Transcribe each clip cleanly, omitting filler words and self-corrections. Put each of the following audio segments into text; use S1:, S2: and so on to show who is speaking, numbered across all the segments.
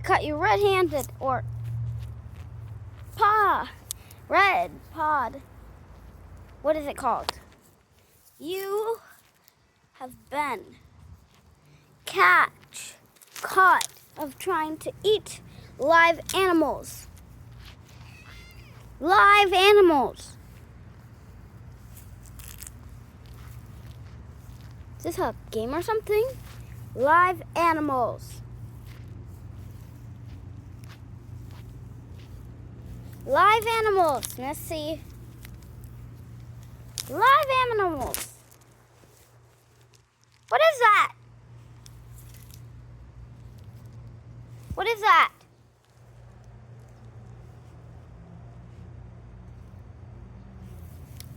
S1: cut you red-handed or red pod. What is it called? You have been caught of trying to eat live animals. Live animals. Is this a game or something? Live animals. Live animals. Let's see. Live animals. What is that? What is that?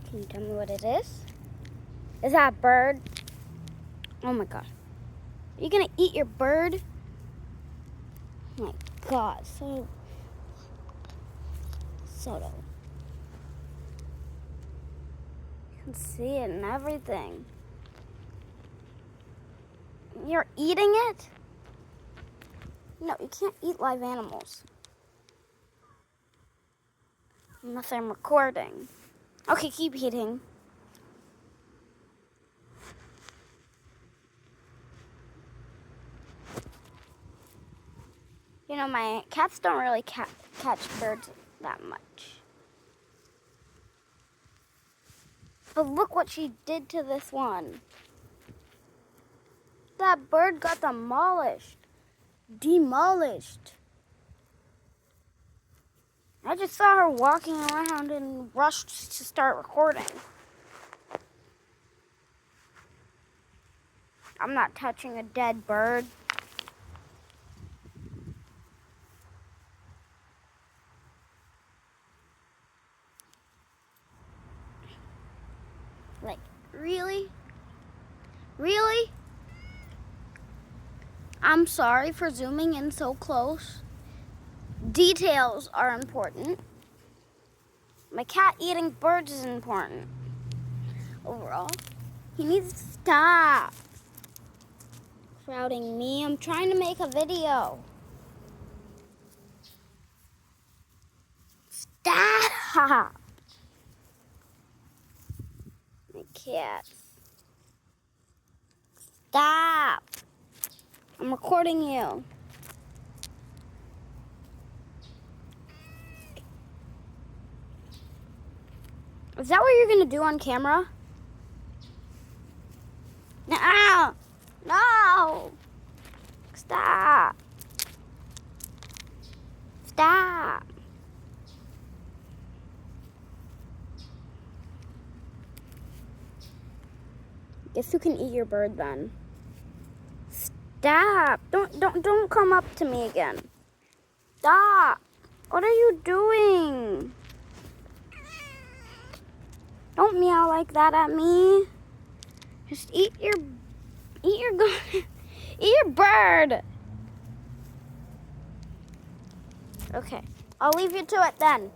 S1: Can you tell me what it is? Is that a bird? Oh my god. Are you gonna eat your bird? Oh my god, so subtle. You can see it and everything. You're eating it? No, you can't eat live animals. Unless I'm recording. Okay, keep eating. You know, my cats don't really catch birds that much. But look what she did to this one. That bird got demolished. I just saw her walking around and rushed to start recording. I'm not touching a dead bird. Like, really? Really? I'm sorry for zooming in so close. Details are important. My cat eating birds is important. Overall, he needs to stop crowding me. I'm trying to make a video. Stop! My cats. Stop! I'm recording you. Is that what you're gonna do on camera? No! No! Stop! Stop! Guess you can eat your bird then. Stop! Don't come up to me again. Stop! What are you doing? Don't meow like that at me. Just eat your eat your bird. Okay, I'll leave you to it then.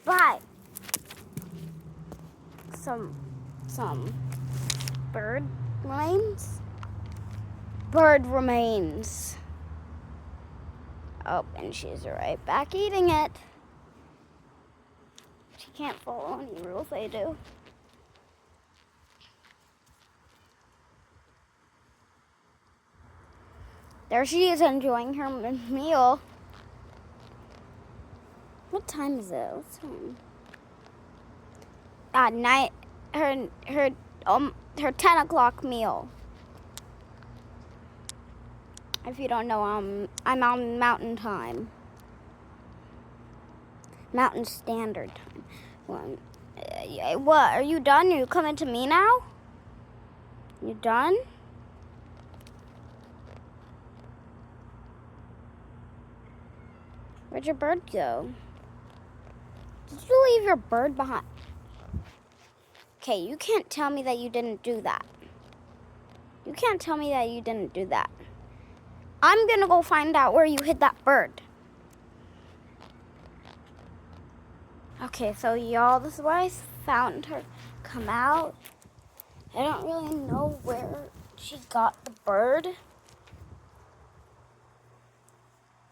S1: Bye. Some bird remains. Bird remains. Oh, and she's right back eating it. She can't follow any rules I do. There she is enjoying her meal. What time is it? What's time? Night. Her 10 o'clock meal. If you don't know, I'm on Mountain Time. Mountain Standard Time. What? Are you done? Are you coming to me now? You done? Where'd your bird go? Did you leave your bird behind? Okay, you can't tell me that you didn't do that. You can't tell me that you didn't do that. I'm gonna go find out where you hid that bird. Okay, so y'all, this is where I found her come out. I don't really know where she got the bird.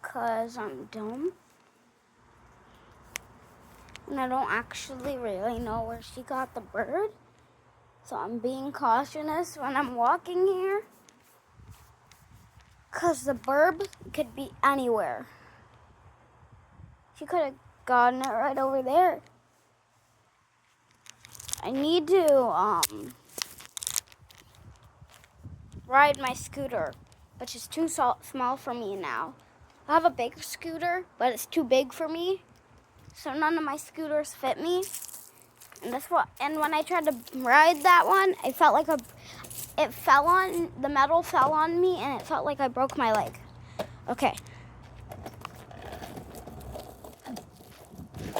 S1: because I'm dumb. And I don't actually really know where she got the bird. So I'm being cautious when I'm walking here. Because the bird could be anywhere. She could have gotten it right over there. I need to ride my scooter, which is too small for me now. I have a bigger scooter, but it's too big for me. So none of my scooters fit me. And when I tried to ride that one, I felt like the metal fell on me and it felt like I broke my leg. Okay.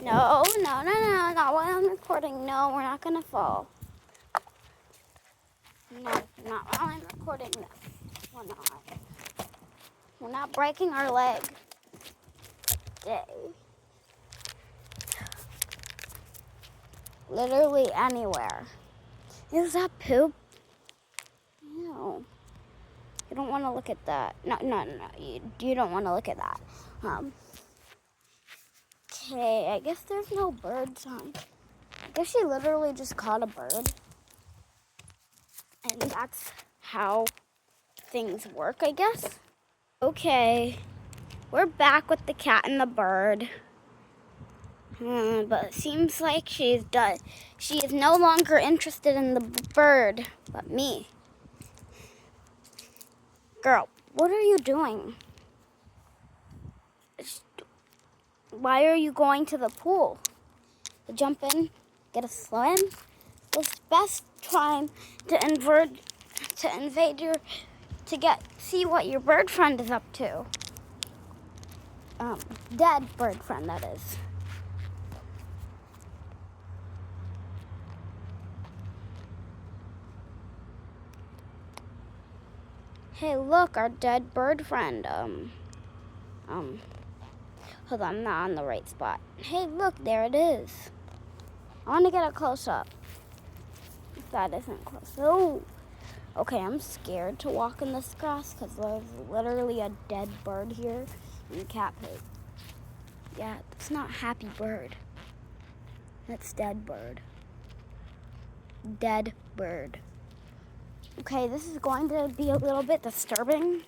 S1: No, not while I'm recording. No, we're not gonna fall. No, not while I'm recording. No, we're not. We're not breaking our leg. Day. Literally anywhere. Is that poop? No. You don't want to look at that. No. You don't want to look at that. Okay, I guess there's no bird sign. I guess she literally just caught a bird. And that's how things work, I guess. Okay, we're back with the cat and the bird. But it seems like she's done. She is no longer interested in the bird, but me. Girl, what are you doing? Why are you going to the pool? To jump in, get a swim? It's the best time to see what your bird friend is up to. Dead bird friend, that is. Hey, look, our dead bird friend. Hold on, I'm not on the right spot. Hey, look, there it is. I want to get a close-up. If that isn't close. Oh, okay, I'm scared to walk in this grass because there's literally a dead bird here and cat poop. Yeah, that's not happy bird. That's dead bird. Dead bird. Okay, this is going to be a little bit disturbing.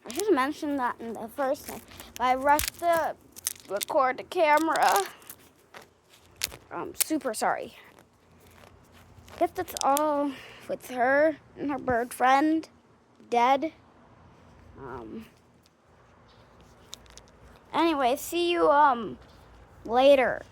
S1: I should have mentioned that in the first thing. But I rushed to record the camera. I'm super sorry. I guess that's all with her and her bird friend. Dead. Anyway, see you later.